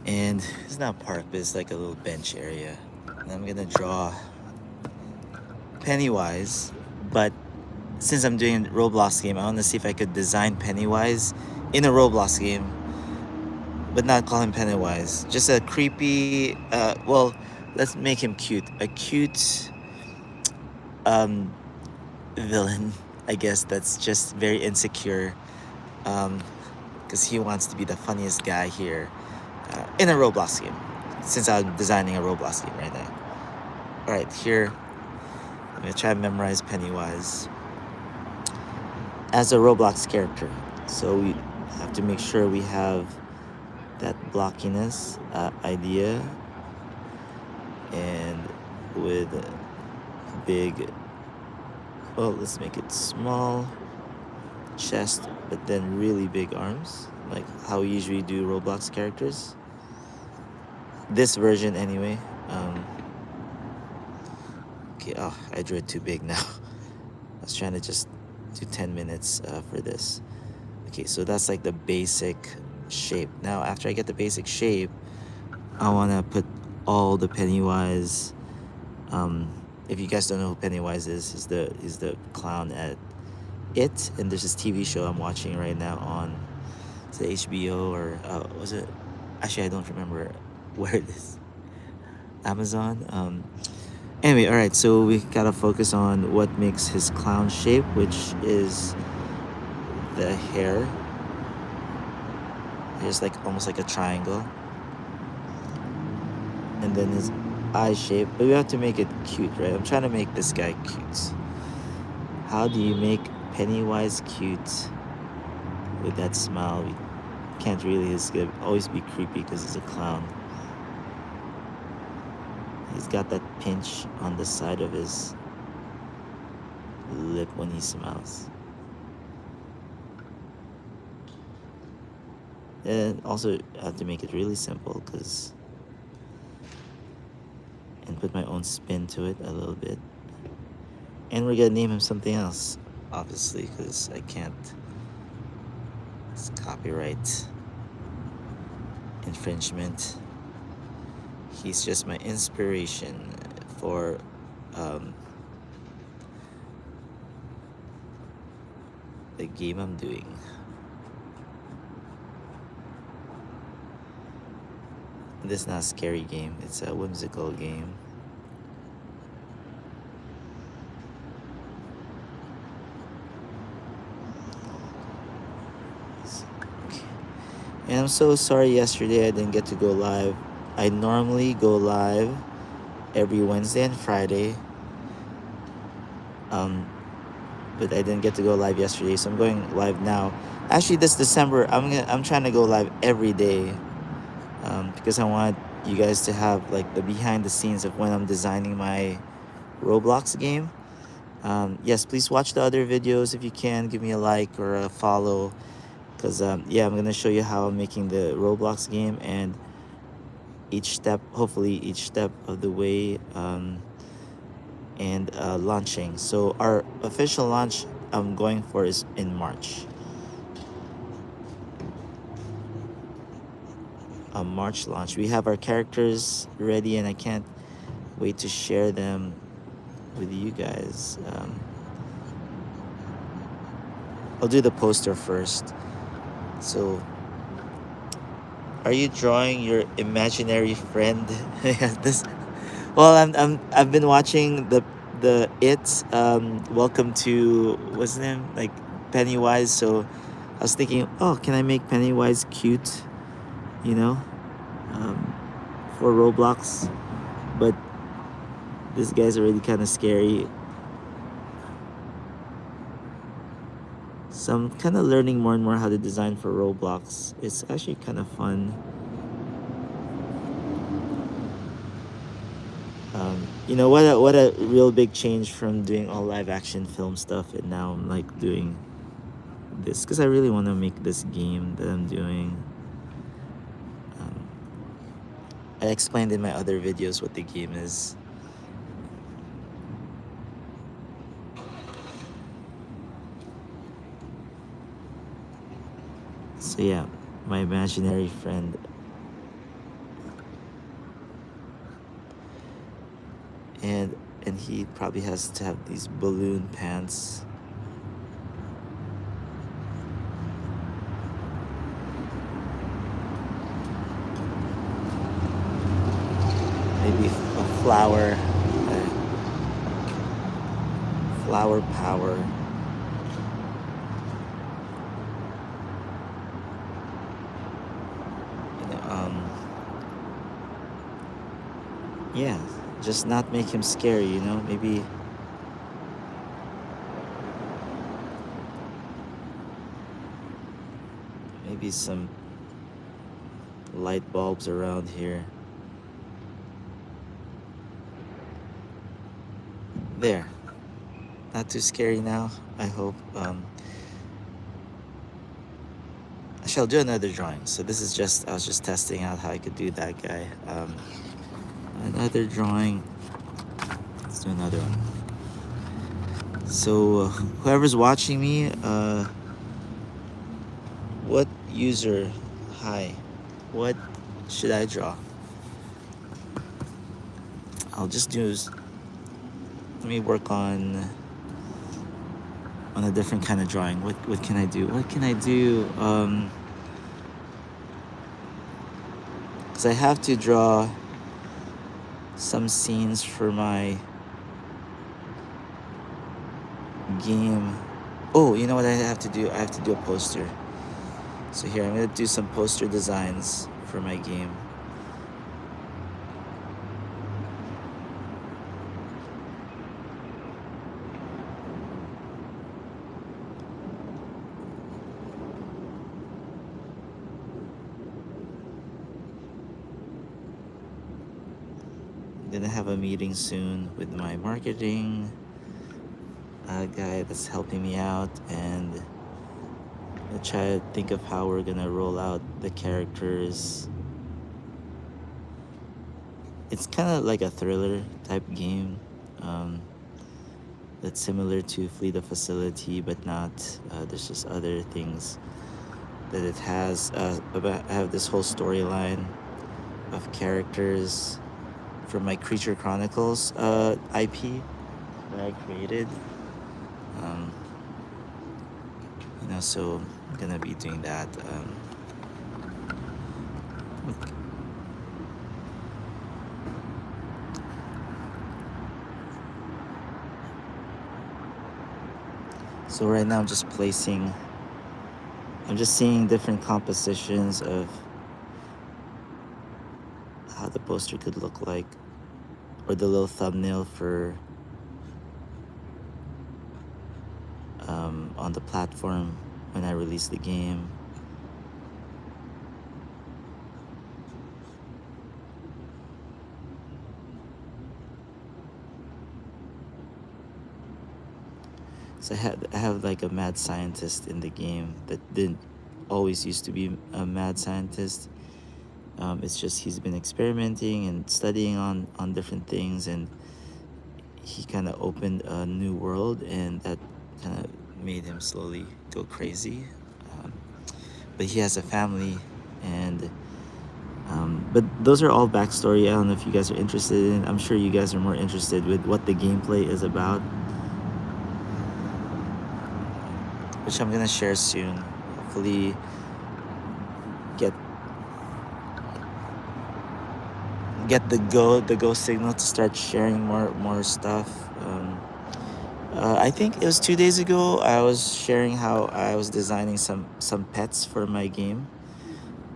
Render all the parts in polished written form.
And it's not a park, but it's like a little bench area. And I'm gonna draw Pennywise, but since I'm doing a Roblox game, I want to see if I could design Pennywise in a Roblox game, but not call him Pennywise. Just a creepy. Well, let's make him cute. A cute um, villain, I guess. That's just very insecure. Because he wants to be the funniest guy here in a Roblox game. Since I'm designing a Roblox game right now. All right, here I'm gonna try to memorize Pennywise as a Roblox character. So we have to make sure we have that blockiness idea, and with big, well, let's make it small chest, but then really big arms, like how we usually do Roblox characters. This version, anyway. Okay, oh, I drew it too big now. I was trying to just do 10 minutes for this. Okay, so that's like the basic shape. Now, after I get the basic shape, I want to put all the Pennywise. If you guys don't know who Pennywise is, he's the clown at It, and there's this TV show I'm watching right now on, is it HBO or was it? Actually, I don't remember where it is. Amazon. Anyway, all right. So we gotta focus on what makes his clown shape, which is the hair. Here's like almost like a triangle, and then his eye shape. But we have to make it cute, right? I'm trying to make this guy cute. How do you make Pennywise cute with that smile? We can't really. It's gonna always be creepy because he's a clown. He's got that pinch on the side of his lip when he smiles. And also, I have to make it really simple and put my own spin to it a little bit. And we're gonna name him something else, obviously, because I can't. It's copyright infringement. He's just my inspiration for the game I'm doing. This is not a scary game, it's a whimsical game. And I'm so sorry yesterday I didn't get to go live. I normally go live every Wednesday and Friday. But I didn't get to go live yesterday, so I'm going live now. Actually, this December, I'm trying to go live every day, because I want you guys to have like the behind the scenes of when I'm designing my Roblox game. Yes, please watch the other videos if you can. Give me a like or a follow, because yeah, I'm gonna show you how I'm making the Roblox game, and hopefully each step of the way, and launching. So our official launch I'm going for is in March. A March launch. We have our characters ready, and I can't wait to share them with you guys. I'll do the poster first. So, are you drawing your imaginary friend? Yeah, this. Well, I've been watching the It. Welcome to, what's the name, like Pennywise. So I was thinking, oh, can I make Pennywise cute? You know, um, for Roblox, but this guy's already kind of scary. So I'm kind of learning more and more how to design for Roblox. It's actually kind of fun. What a real big change from doing all live action film stuff, and now I'm like doing this because I really want to make this game that I'm doing. Um, I explained in my other videos what the game is. So yeah, my imaginary friend. and he probably has to have these balloon pants. Maybe a flower power. You know, yeah, just not make him scary. You know, maybe some light bulbs around here. There, not too scary now, I hope. I shall do another drawing. So this is just, I was just testing out how I could do that guy. Another drawing. Let's do another one. So whoever's watching me, what user, hi, what should I draw? I'll just do, let me work on a different kind of drawing. What can I do? What can I do? Because I have to draw some scenes for my game. Oh, you know what I have to do? I have to do a poster. So here, I'm gonna do some poster designs for my game. I'm gonna have a meeting soon with my marketing guy that's helping me out, and I'll try to think of how we're gonna roll out the characters. It's kind of like a thriller type game that's similar to Flee the Facility, but not. There's just other things that it has. I have this whole storyline of characters from my Creature Chronicles IP that I created. You know, so I'm gonna be doing that. Okay. So right now I'm just seeing different compositions of how the poster could look like, or the little thumbnail for on the platform when I release the game. So I have like a mad scientist in the game that didn't always used to be a mad scientist. It's just he's been experimenting and studying on different things, and he kind of opened a new world, and that kind of made him slowly go crazy. But he has a family, and but those are all backstory. I don't know if you guys are interested in. I'm sure you guys are more interested with what the gameplay is about, which I'm gonna share soon. Hopefully get the go signal to start sharing more stuff. I think it was 2 days ago I was sharing how I was designing some pets for my game,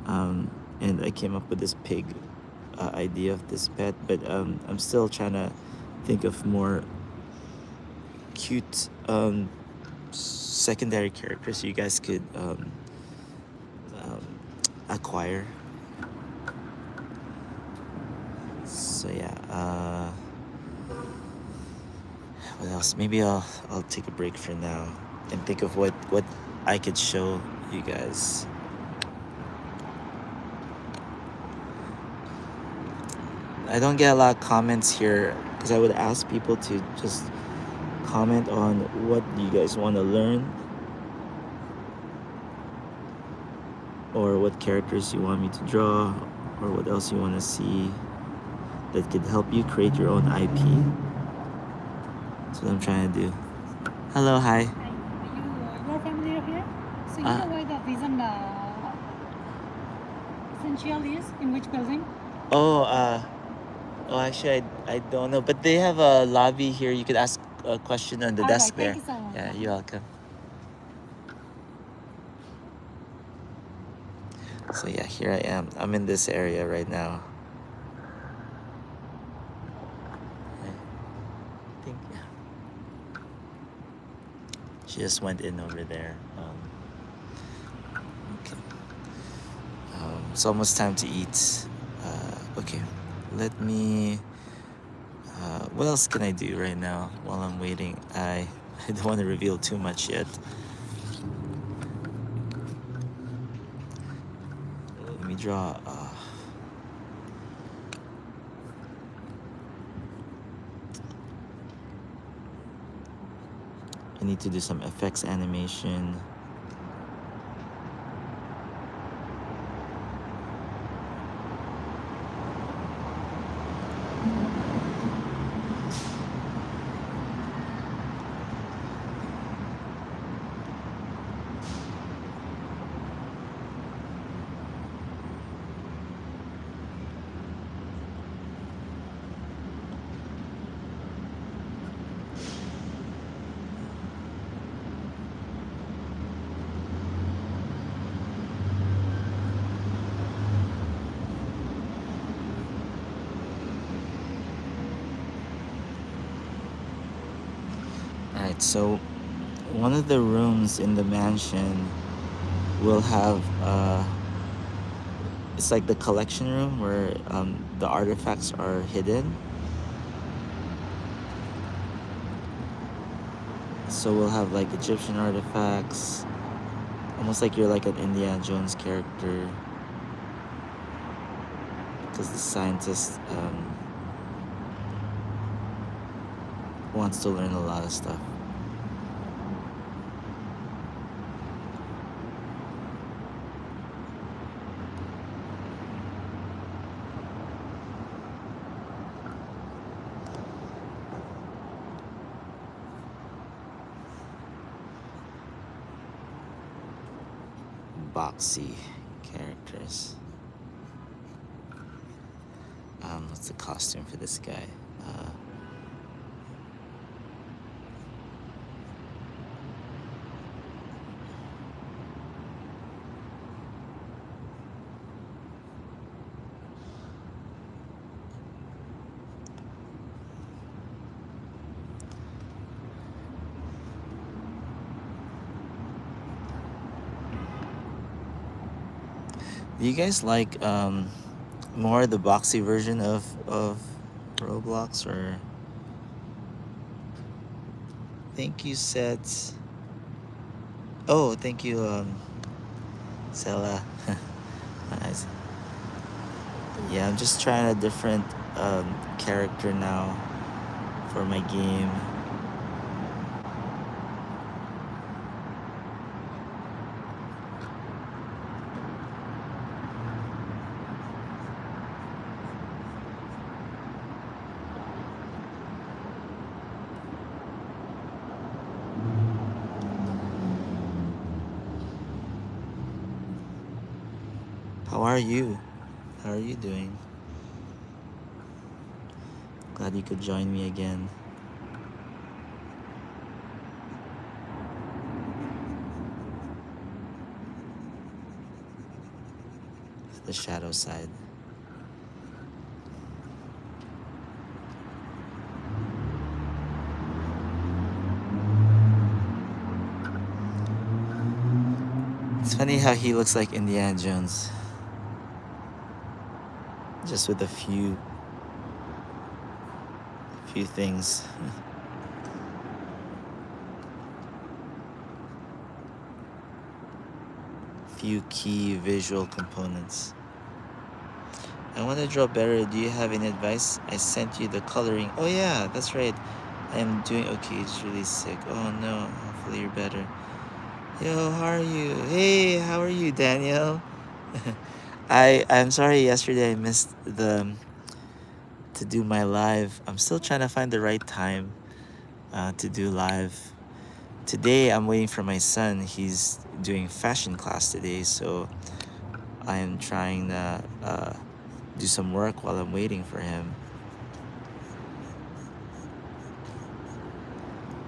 and I came up with this pig idea of this pet, but I'm still trying to think of more cute secondary characters you guys could acquire. So yeah, what else? Maybe I'll take a break for now and think of what I could show you guys. I don't get a lot of comments here because I would ask people to just comment on what you guys want to learn, or what characters you want me to draw, or what else you want to see. that could help you create your own IP. That's what I'm trying to do. Hello, hi. You are familiar here? So you know where the Vision Essential is? In which building? Oh, actually, I don't know, but they have a lobby here. You could ask a question on the desk there. Thank you so much. Yeah, you're welcome. So yeah, here I am. I'm in this area right now. I think she just went in over there. Okay. It's almost time to eat. Okay, let me. What else can I do right now while I'm waiting? I don't want to reveal too much yet. Let me draw. I need to do some effects animation. Alright, so one of the rooms in the mansion will have it's like the collection room where the artifacts are hidden. So we'll have like Egyptian artifacts, almost like you're like an Indiana Jones character, because the scientist wants to learn a lot of stuff. Boxy characters. What's the costume for this guy? Do you guys like more the boxy version of Roblox, or thank you sets? Oh, thank you Sela. Nice. Yeah, I'm just trying a different character now for my game. How are you? How are you doing? Glad you could join me again. The shadow side. It's funny how he looks like Indiana Jones. Just with a few things. Few key visual components. I want to draw better. Do you have any advice? I sent you the coloring. Oh yeah, that's right. I am doing okay. It's really sick. Oh no. Hopefully you're better. Yo, how are you? Hey, how are you, Daniel? I'm sorry. Yesterday I missed the to do my live. I'm still trying to find the right time to do live. Today I'm waiting for my son. He's doing fashion class today, so I am trying to do some work while I'm waiting for him.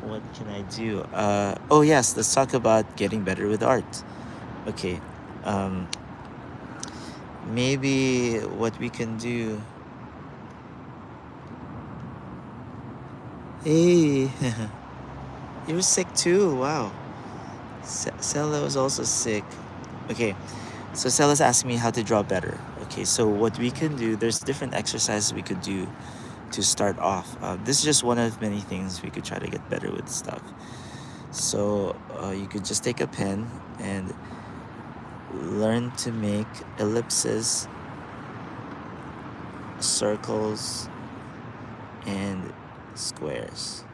What can I do? Oh yes, let's talk about getting better with art. Okay. Um, maybe what we can do. Hey, you were sick too. Wow. Sella was also sick. Okay, so Sella's asking me how to draw better. Okay, so what we can do, there's different exercises we could do to start off. This is just one of many things we could try to get better with stuff. So you could just take a pen and learn to make ellipses, circles, and squares.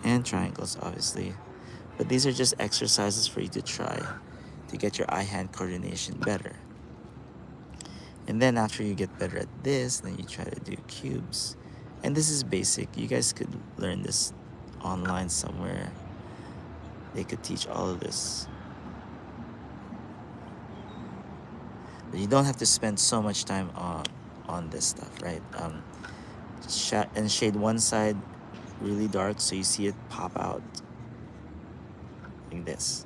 And triangles, obviously. But these are just exercises for you to try to get your eye-hand coordination better. And then after you get better at this, then you try to do cubes. And this is basic. You guys could learn this online somewhere. They could teach all of this. But you don't have to spend so much time on this stuff, right? And shade one side really dark so you see it pop out like this.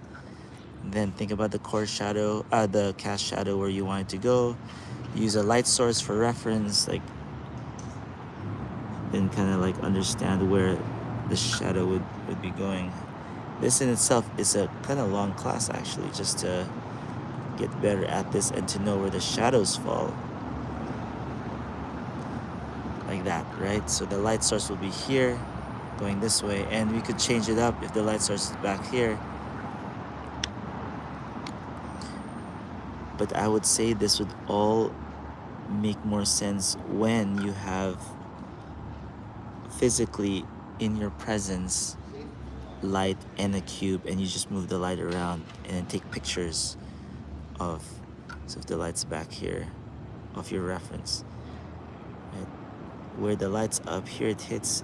And then think about the core shadow, the cast shadow where you want it to go. Use a light source for reference, like, and kind of like understand where the shadow would be going. This in itself is a kind of long class actually, just to get better at this and to know where the shadows fall. Like that, right? So the light source will be here, going this way, and we could change it up if the light source is back here. But I would say this would all make more sense when you have physically in your presence light and a cube, and you just move the light around and then take pictures of, so if the light's back here, of your reference, right? Where the light's up here, it hits,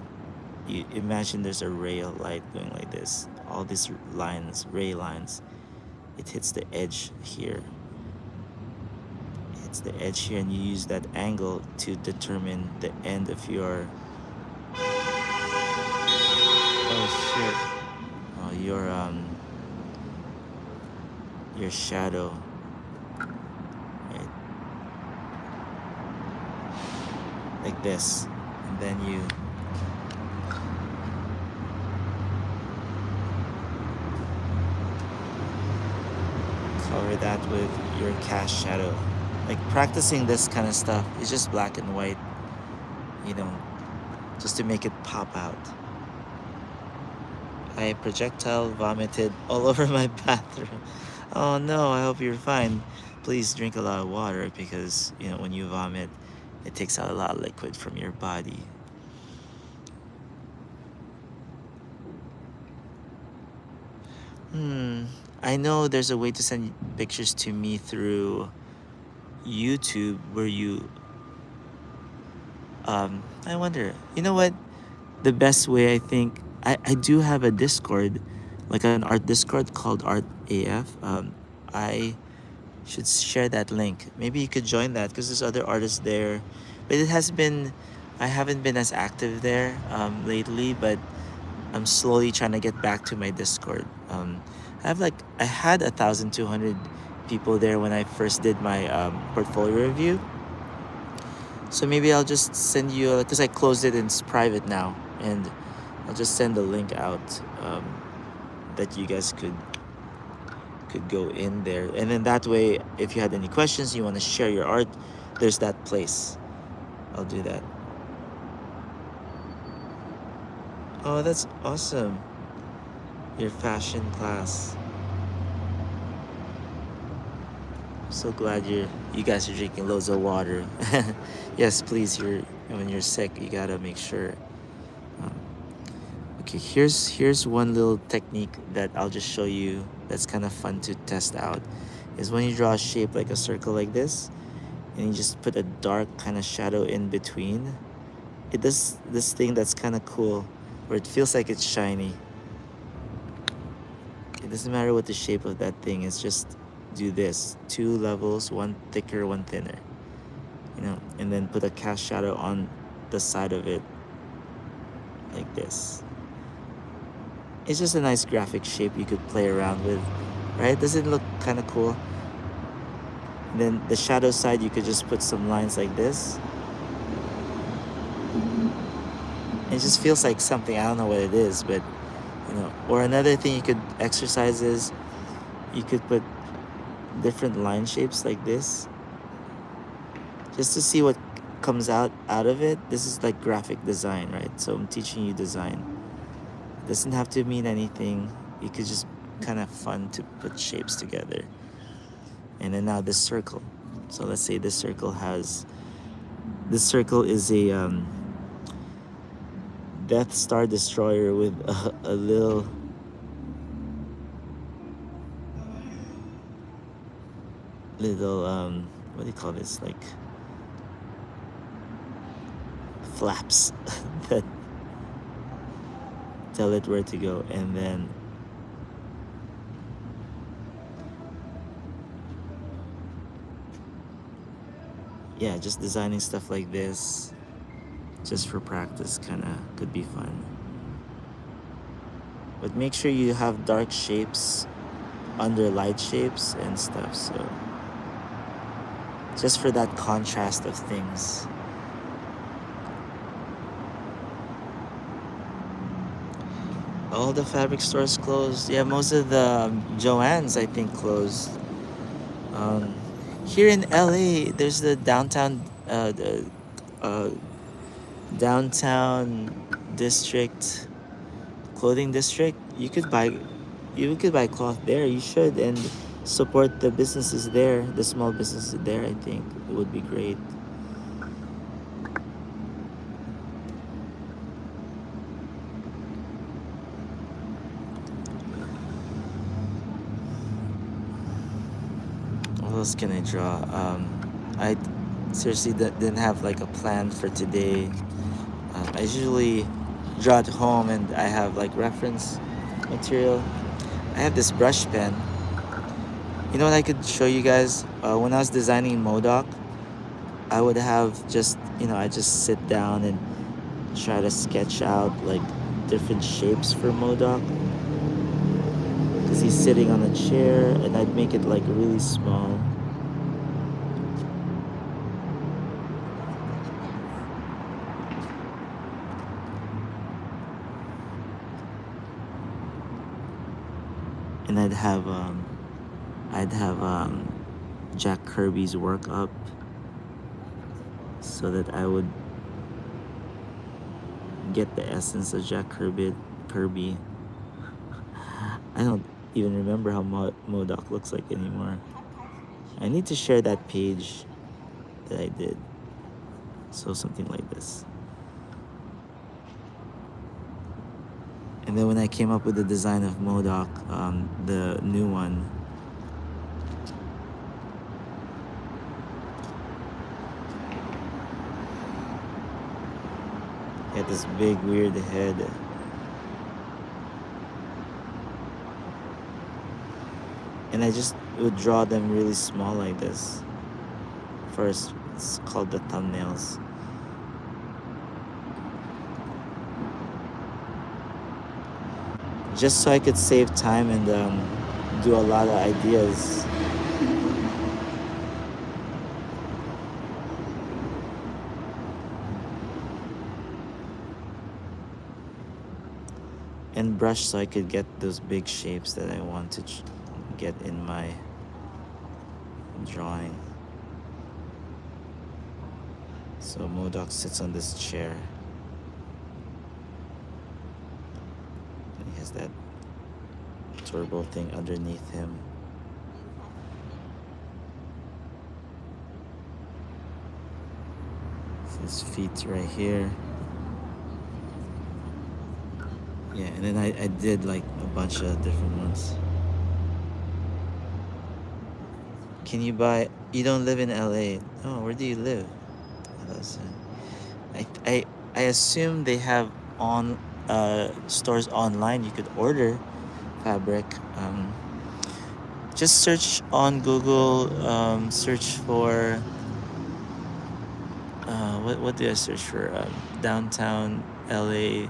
you imagine there's a ray of light going like this, all these lines, ray lines, it hits the edge here, it's the edge here, and you use that angle to determine the end of your, oh shit, oh, your shadow, right? Like this, and then you cover that with your cast shadow. Like practicing this kind of stuff is just black and white, you know, just to make it pop out. I projectile vomited all over my bathroom. Oh no, I hope you're fine. Please drink a lot of water because, you know, when you vomit, it takes out a lot of liquid from your body. I know there's a way to send pictures to me through YouTube where you, I wonder, you know what? The best way, I think, I do have a Discord, like an art Discord called Art AF. I should share that link. Maybe you could join that because there's other artists there. But I haven't been as active there lately, but I'm slowly trying to get back to my Discord. I had 1,200 people there when I first did my portfolio review. So maybe I'll just send you, because I closed it and it's private now, and I'll just send the link out that you guys could go in there, and then that way, if you had any questions, you want to share your art, there's that place. I'll do that. Oh, that's awesome. Your fashion class. I'm so glad you guys are drinking loads of water. Yes, please. When you're sick, you gotta make sure. Okay, here's one little technique that I'll just show you. That's kind of fun to test out. Is when you draw a shape like a circle like this, and you just put a dark kind of shadow in between, it does this thing that's kind of cool where it feels like it's shiny. It doesn't matter what the shape of that thing is, just do this. 2 levels, one thicker, one thinner. And then put a cast shadow on the side of it like this. It's just a nice graphic shape you could play around with, right? Does it look kind of cool? And then the shadow side, you could just put some lines like this. It just feels like something, I don't know what it is, but or another thing you could exercise is you could put different line shapes like this just to see what comes out of it. This is like graphic design, right? So I'm teaching you design. It doesn't have to mean anything. You could just kind of fun to put shapes together. And then now this circle. So let's say this circle is a Death Star destroyer with a little what do you call this, like flaps that tell it where to go. And then yeah, just designing stuff like this just for practice kind of could be fun. But make sure you have dark shapes under light shapes and stuff, so just for that contrast of things. All the fabric stores closed. Yeah, most of the Joann's I think closed. Um, Here in LA, there's the downtown district, clothing district. You could buy cloth there. You should, and support the businesses there, the small businesses there. I think it would be great. What else can I draw? I seriously didn't have like a plan for today. I usually draw at home, and I have like reference material. I have this brush pen. You know what I could show you guys? When I was designing MODOK, I would have I just sit down and try to sketch out like different shapes for MODOK. Because he's sitting on a chair, and I'd make it like really small. And I'd have Jack Kirby's work up so that I would get the essence of Jack Kirby. I don't even remember how MODOK looks like anymore. I need to share that page that I did. So something like this. And then when I came up with the design of MODOK, the new one, he had this big weird head. And I just would draw them really small like this. First, it's called the thumbnails. Just so I could save time and do a lot of ideas. And brush so I could get those big shapes that I want to get in my drawing. So MODOK sits on this chair. And he has that turbo thing underneath him. His feet right here. Yeah, and then I did like a bunch of different ones. Can you buy You don't live in LA. Oh, where do you live? I I I assume they have on stores online. You could order fabric. Just search on Google. Search for what do I search for? Downtown LA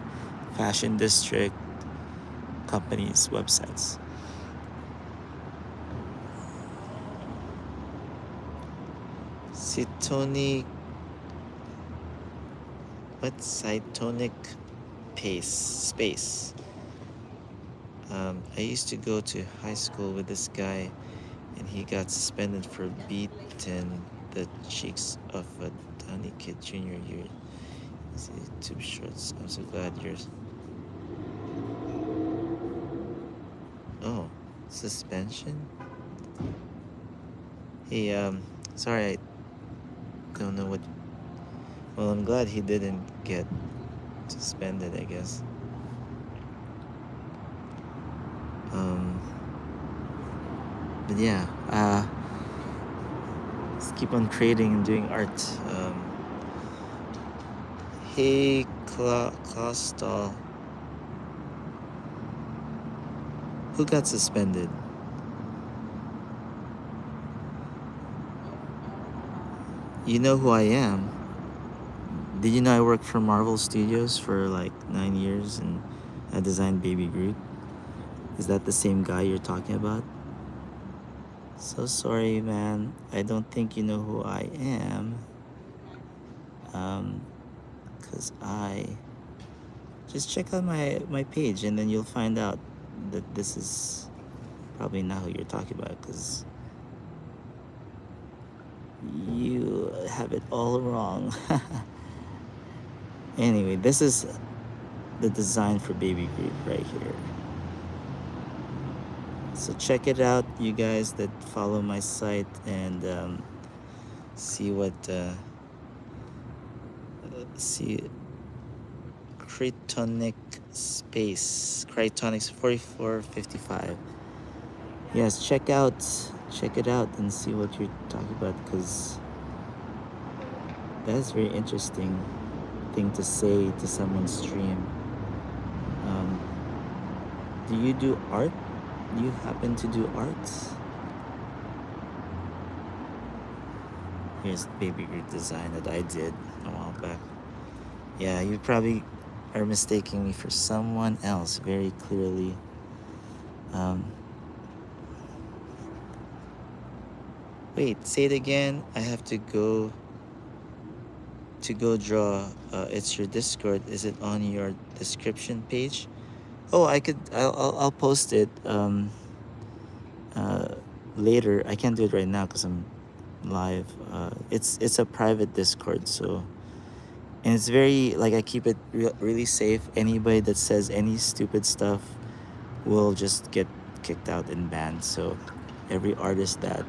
fashion district companies websites. Cytonic. What Cytonic pace space? I used to go to high school with this guy, and he got suspended for beating the cheeks of a Donny kid junior year. See, tube shorts. I'm so glad you're. Oh, suspension? Hey, sorry, I don't know what. Well, I'm glad he didn't get suspended, I guess. But yeah, let's keep on creating and doing art. Hey, Claustal. Who got suspended? You know who I am. Did you know I worked for Marvel Studios for like 9 years and I designed Baby Groot? Is that the same guy you're talking about? So sorry, man. I don't think you know who I am. Cause I just check out my page and then you'll find out that this is probably not who you're talking about. Cause you have it all wrong. Anyway, this is the design for Baby Groot right here. So check it out, you guys that follow my site, and see what see Cryptonic space, Cryptonics 4455. Yes, check it out and see what you're talking about, because that's very interesting thing to say to someone's stream. Do you do art? Do you happen to do art? Here's the Baby Groot design that I did a while back. Yeah, you probably are mistaking me for someone else very clearly. Wait, say it again. I have to go draw. It's your Discord. Is it on your description page? Oh, I'll post it later. I can't do it right now because I'm live. It's a private Discord, so, and it's very, like, I keep it really safe. Anybody that says any stupid stuff will just get kicked out and banned. So every artist that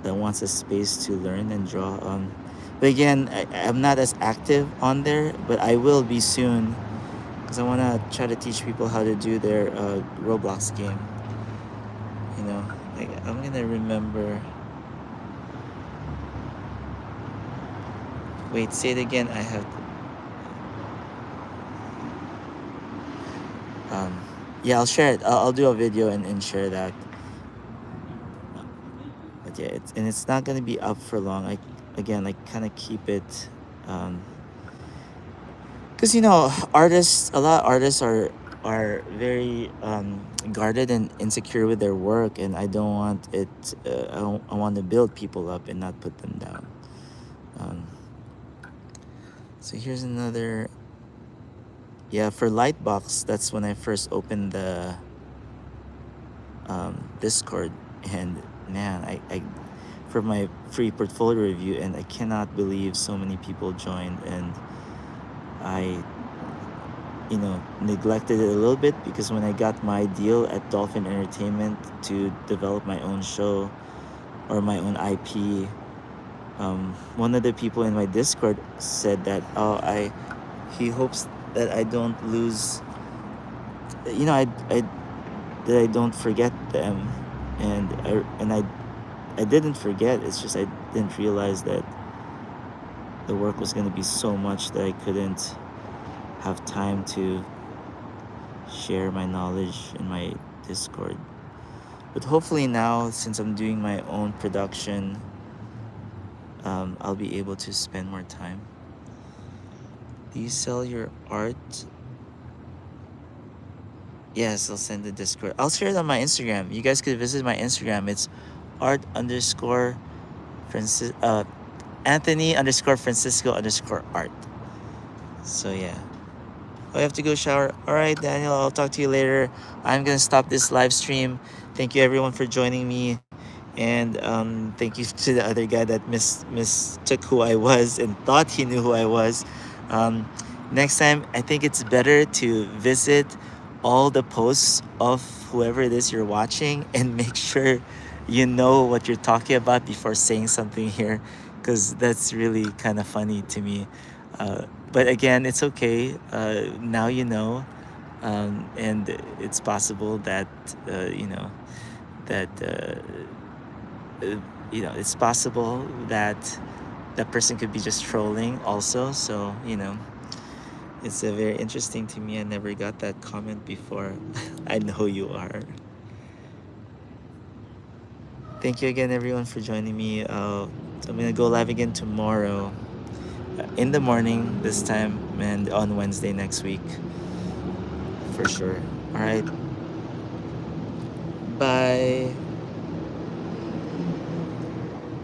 wants a space to learn and draw. But again, I'm not as active on there, but I will be soon, because I want to try to teach people how to do their Roblox game. You know, like, I'm gonna remember. Wait, say it again. I have. Yeah, I'll share it. I'll do a video and share that. But yeah, it's not gonna be up for long. I kind of keep it, because a lot of artists are very guarded and insecure with their work, and I don't want it. I want to build people up and not put them down. So here's another. Yeah, for Lightbox, that's when I first opened the Discord, and man, I for my free portfolio review, and I cannot believe so many people joined, and I neglected it a little bit, because when I got my deal at Dolphin Entertainment to develop my own show or my own IP, one of the people in my Discord said that he hopes that I don't lose, that I don't forget them, and I I didn't forget. It's just I didn't realize that the work was going to be so much that I couldn't have time to share my knowledge in my Discord. But hopefully now, since I'm doing my own production, I'll be able to spend more time. Do you sell your art? Yes, I'll send the Discord. I'll share it on my Instagram. You guys could visit my Instagram. It's art underscore Francis Anthony underscore Francisco underscore art. So yeah. I have to go shower. All right, Daniel, I'll talk to you later. I'm gonna stop this live stream. Thank you everyone for joining me, and thank you to the other guy that mistook who I was and thought he knew who I was. Um, Next time, I think it's better to visit all the posts of whoever it is you're watching and make sure you know what you're talking about before saying something here, because that's really kind of funny to me. But again, it's okay. Now you know, and it's possible that you know that it's possible that that person could be just trolling also. So it's a very interesting to me. I never got that comment before. I know you are. Thank you again, everyone, for joining me. So I'm gonna go live again tomorrow, in the morning this time, and on Wednesday next week, for sure. All right. Bye.